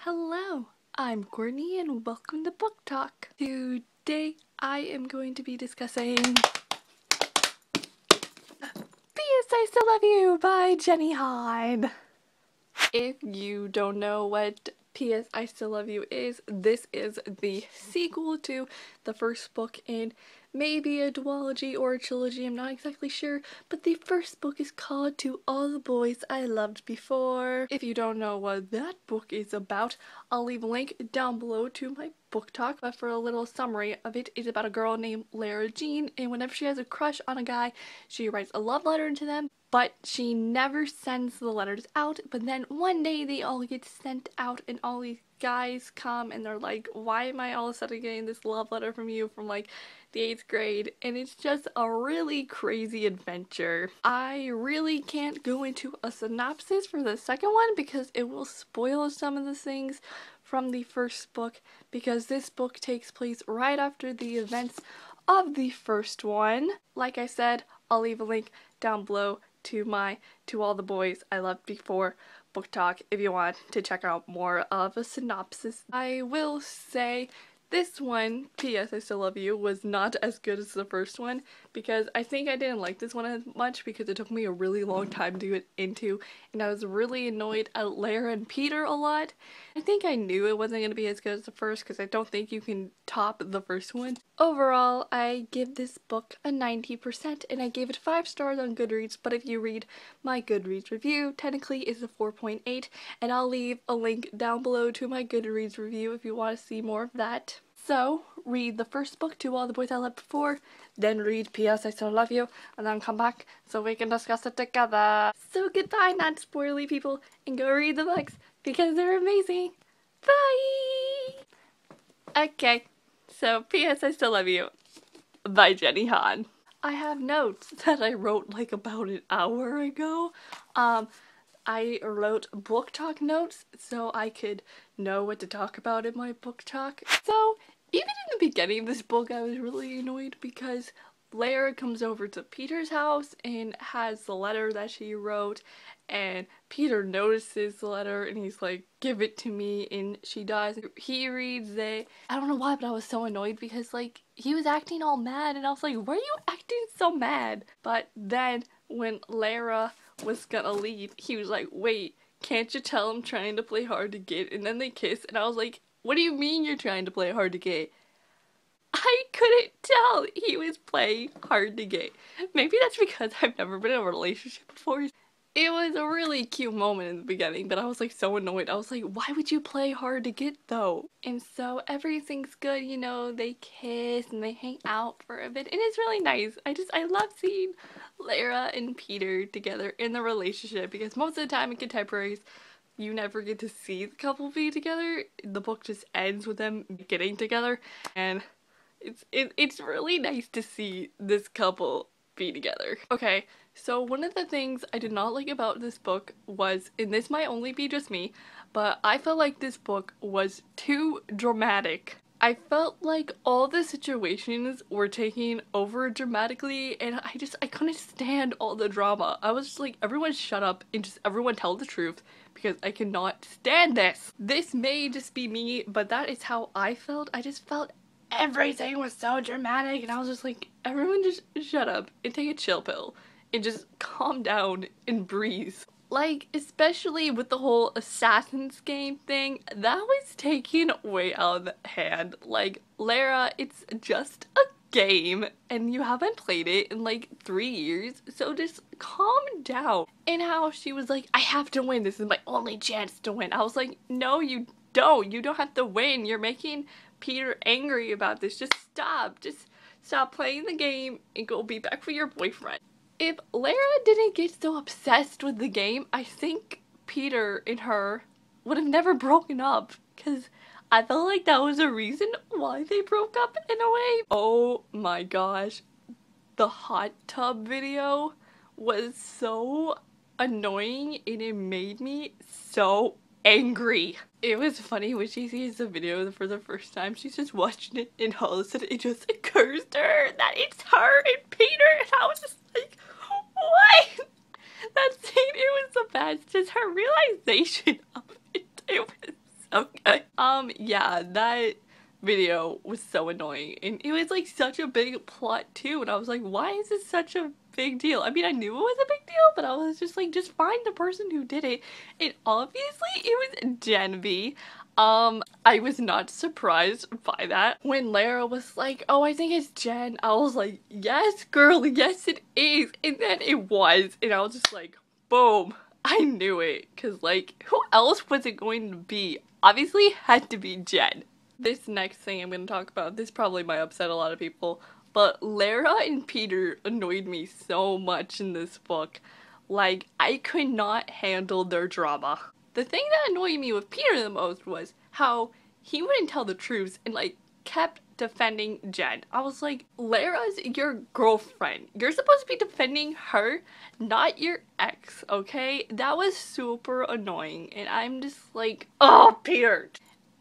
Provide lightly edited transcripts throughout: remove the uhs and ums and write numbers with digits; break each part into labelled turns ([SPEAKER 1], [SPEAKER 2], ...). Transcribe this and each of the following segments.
[SPEAKER 1] Hello, I'm Courtney and welcome to Book Talk. Today I am going to be discussing P.S. I Still Love You by Jenny Han. If you don't know what P.S. I Still Love You is, this is the sequel to the first book in maybe a duology or a trilogy, I'm not exactly sure, but the first book is called To All the Boys I Loved Before. If you don't know what that book is about, I'll leave a link down below to my book talk, but for a little summary of it, it's about a girl named Lara Jean, and whenever she has a crush on a guy, she writes a love letter to them, but she never sends the letters out. But then one day they all get sent out and all these guys come and they're like, why am I all of a sudden getting this love letter from you from like the 8th grade? And it's just a really crazy adventure. I really can't go into a synopsis for the second one because it will spoil some of the things from the first book, because this book takes place right after the events of the first one. Like I said, I'll leave a link down below to my To All the Boys I Loved Before book talk if you want to check out more of a synopsis. I will say this one, P.S. I Still Love You, was not as good as the first one because I think I didn't like this one as much because it took me a really long time to get into, and I was really annoyed at Lara and Peter a lot. I think I knew it wasn't going to be as good as the first because I don't think you can top the first one. Overall, I give this book a 90% and I gave it 5 stars on Goodreads, but if you read my Goodreads review, technically it's a 4.8, and I'll leave a link down below to my Goodreads review if you want to see more of that. So, read the first book, To All the Boys I Loved Before, then read P.S. I Still Love You, and then come back so we can discuss it together. So goodbye, not spoily people, and go read the books because they're amazing. Bye! Okay, so P.S. I Still Love You by Jenny Han. I have notes that I wrote like about an hour ago. I wrote book talk notes so I could know what to talk about in my book talk. So even in the beginning of this book, I was really annoyed because Lara comes over to Peter's house and has the letter that she wrote, and Peter notices the letter and he's like, give it to me, and she does. He reads it. I don't know why, but I was so annoyed because like he was acting all mad and I was like, why are you acting so mad? But then when Lara was gonna leave, he was like, wait, can't you tell I'm trying to play hard to get? And then they kiss and I was like, what do you mean you're trying to play hard to get? I couldn't tell he was playing hard to get. Maybe that's because I've never been in a relationship before. It was a really cute moment in the beginning, but I was like so annoyed. I was like, why would you play hard to get though? And so everything's good, you know, they kiss and they hang out for a bit and it's really nice. I love seeing Lara and Peter together in the relationship because most of the time in contemporaries, you never get to see the couple be together. The book just ends with them getting together, and it's really nice to see this couple be together. Okay, so one of the things I did not like about this book was, and this might only be just me, but I felt like this book was too dramatic. I felt like all the situations were taking over dramatically and I couldn't stand all the drama. I was just like, everyone shut up and just everyone tell the truth because I cannot stand this. This may just be me, but that is how I felt. I just felt everything was so dramatic and I was just like, everyone just shut up and take a chill pill and just calm down and breathe. Like, especially with the whole Assassin's game thing, that was taken way out of the hand. Like, Lara, it's just a game and you haven't played it in like 3 years, so just calm down. And how she was like, I have to win, this is my only chance to win. I was like, no you don't have to win, you're making Peter angry about this, just stop playing the game and go be back with your boyfriend. If Lara didn't get so obsessed with the game, I think Peter and her would have never broken up, because I felt like that was a reason why they broke up in a way. Oh my gosh, the hot tub video was so annoying and it made me so angry. It was funny when she sees the video for the first time, she's just watching it and all of a sudden it just occurs to her that it's her and Peter, and I was just like, what? That scene, it was the best. Just her realization of it. It was Okay. Yeah, that video was so annoying, and it was like such a big plot too, and I was like, why is this such a big deal? I mean, I knew it was a big deal, but I was just like, just find the person who did it, and obviously it was Genevieve. I was not surprised by that. When Lara was like, oh, I think it's Jen, I was like, yes, girl, yes it is, and then it was, and I was just like, boom, I knew it, because like, who else was it going to be? Obviously, it had to be Jen. This next thing I'm going to talk about, this probably might upset a lot of people, but Lara and Peter annoyed me so much in this book. Like, I could not handle their drama. The thing that annoyed me with Peter the most was how he wouldn't tell the truth and like kept defending Jen. I was like, Lara's your girlfriend. You're supposed to be defending her, not your ex, okay? That was super annoying, and I'm just like, oh, Peter.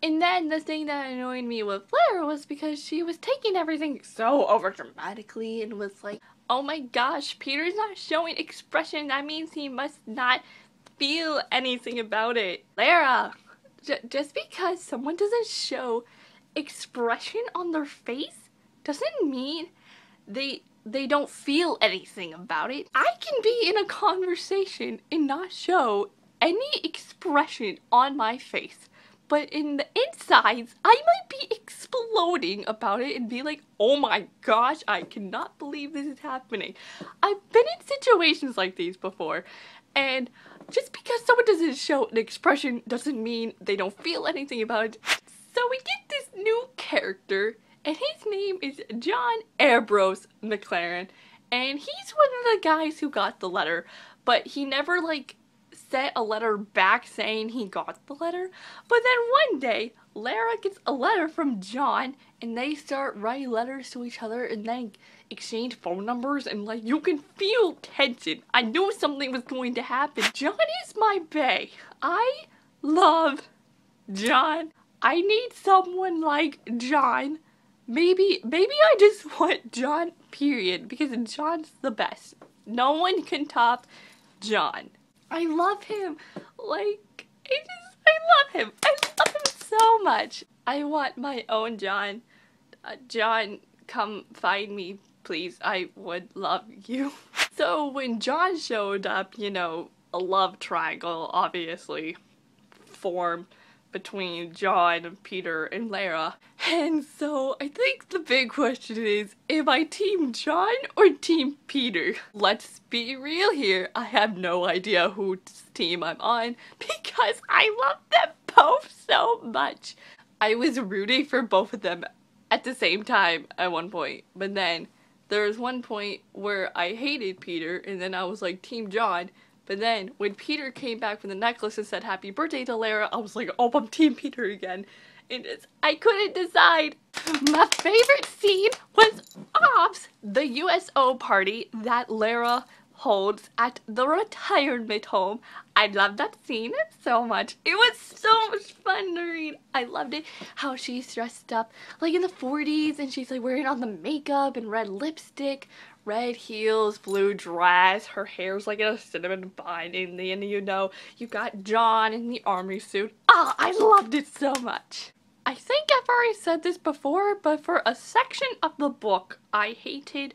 [SPEAKER 1] And then the thing that annoyed me with Lara was because she was taking everything so over dramatically and was like, oh my gosh, Peter's not showing expression. That means he must not feel anything about it. Lara, just because someone doesn't show expression on their face doesn't mean they don't feel anything about it. I can be in a conversation and not show any expression on my face, but in the insides, I might be exploding about it and be like, oh my gosh, I cannot believe this is happening. I've been in situations like these before, and just because someone doesn't show an expression doesn't mean they don't feel anything about it. So we get this new character, and his name is John Ambrose McLaren, and he's one of the guys who got the letter, but he never like sent a letter back saying he got the letter. But then one day, Lara gets a letter from John, and they start writing letters to each other and then exchange phone numbers, and like, you can feel tension. I knew something was going to happen. John is my bae. I love John. I need someone like John. Maybe I just want John, period, because John's the best. No one can top John. I love him. Like, I love him. I love him so much. I want my own John. John, come find me, please. I would love you. So when John showed up, you know, a love triangle obviously formed between John and Peter and Lara. And so I think the big question is, am I team John or team Peter? Let's be real here. I have no idea whose team I'm on because I love them both so much. I was rooting for both of them at the same time at one point, but then there was one point where I hated Peter and then I was like team John. But then, when Peter came back with the necklace and said happy birthday to Lara, I was like, oh, I'm Team Peter again. And I couldn't decide. My favorite scene was the USO party that Lara holds at the retirement home. I loved that scene so much. It was so much fun to read. I loved it. How she's dressed up like in the 40s and she's like wearing all the makeup and red lipstick, red heels, blue dress, her hair's like in a cinnamon bun, and then you know you got John in the army suit. Ah, I loved it so much. I think I've already said this before, but for a section of the book I hated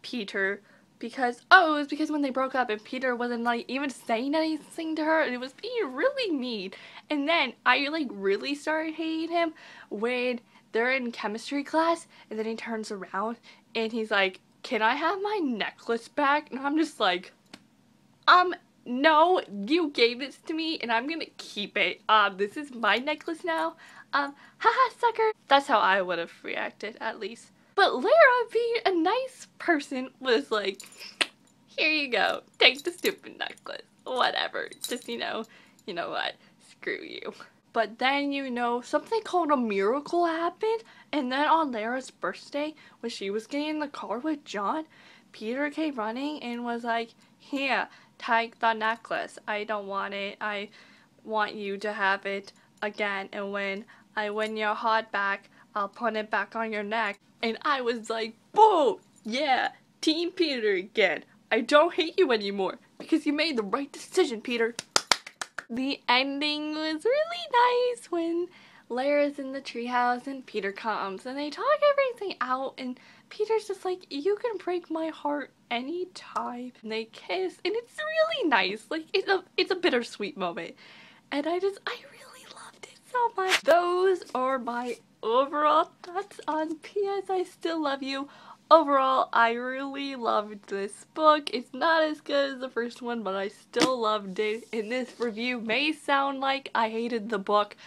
[SPEAKER 1] Peter because, it was because when they broke up and Peter wasn't like even saying anything to her and it was being really mean. And then I like really started hating him when they're in chemistry class and then he turns around and he's like, can I have my necklace back? And I'm just like, no, you gave this to me and I'm gonna keep it. This is my necklace now. Haha, sucker. That's how I would have reacted, at least. But Lara, being a nice person, was like, here you go, take the stupid necklace. Whatever, just, you know what, screw you. But then, you know, something called a miracle happened, and then on Lara's birthday, when she was getting in the car with John, Peter came running and was like, here, take the necklace. I don't want it. I want you to have it again, and when I win your heart back, I'll put it back on your neck. And I was like, boom, yeah, Team Peter again. I don't hate you anymore because you made the right decision, Peter. The ending was really nice when Lara's in the treehouse and Peter comes and they talk everything out and Peter's just like, you can break my heart anytime. And they kiss and it's really nice. Like, it's a bittersweet moment. And I really loved it so much. Those are my overall thoughts on P.S. I Still Love You. Overall, I really loved this book. It's not as good as the first one, but I still loved it. And this review may sound like I hated the book,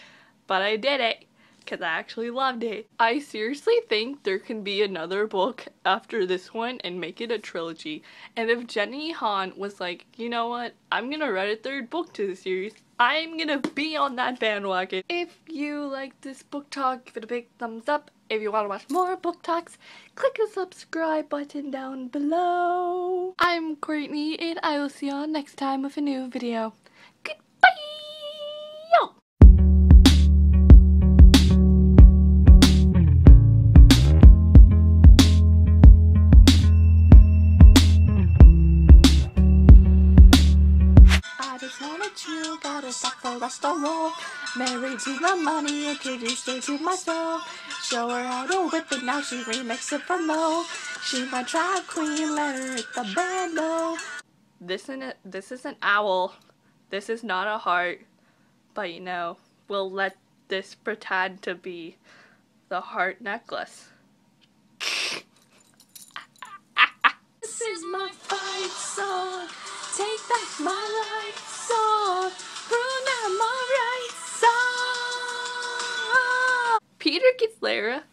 [SPEAKER 1] but I did it because I actually loved it. I seriously think there can be another book after this one and make it a trilogy. And if Jenny Han was like, you know what, I'm gonna write a third book to the series, I'm gonna be on that bandwagon. If you like this book talk, give it a big thumbs up. If you want to watch more book talks, click the subscribe button down below. I'm Courtney and I will see you all next time with a new video. Goodbye! Yo! I just wanted you, gotta stop the rest of all. Married to the money, introduced her to myself. Show her how to whip it, now she remixes it for low. She my drag queen, let her hit the bando. This is an owl. This is not a heart. But you know, we'll let this pretend to be the heart necklace. This is my fight song. Take back my right song. Bruna, my right song. Peter gets Lara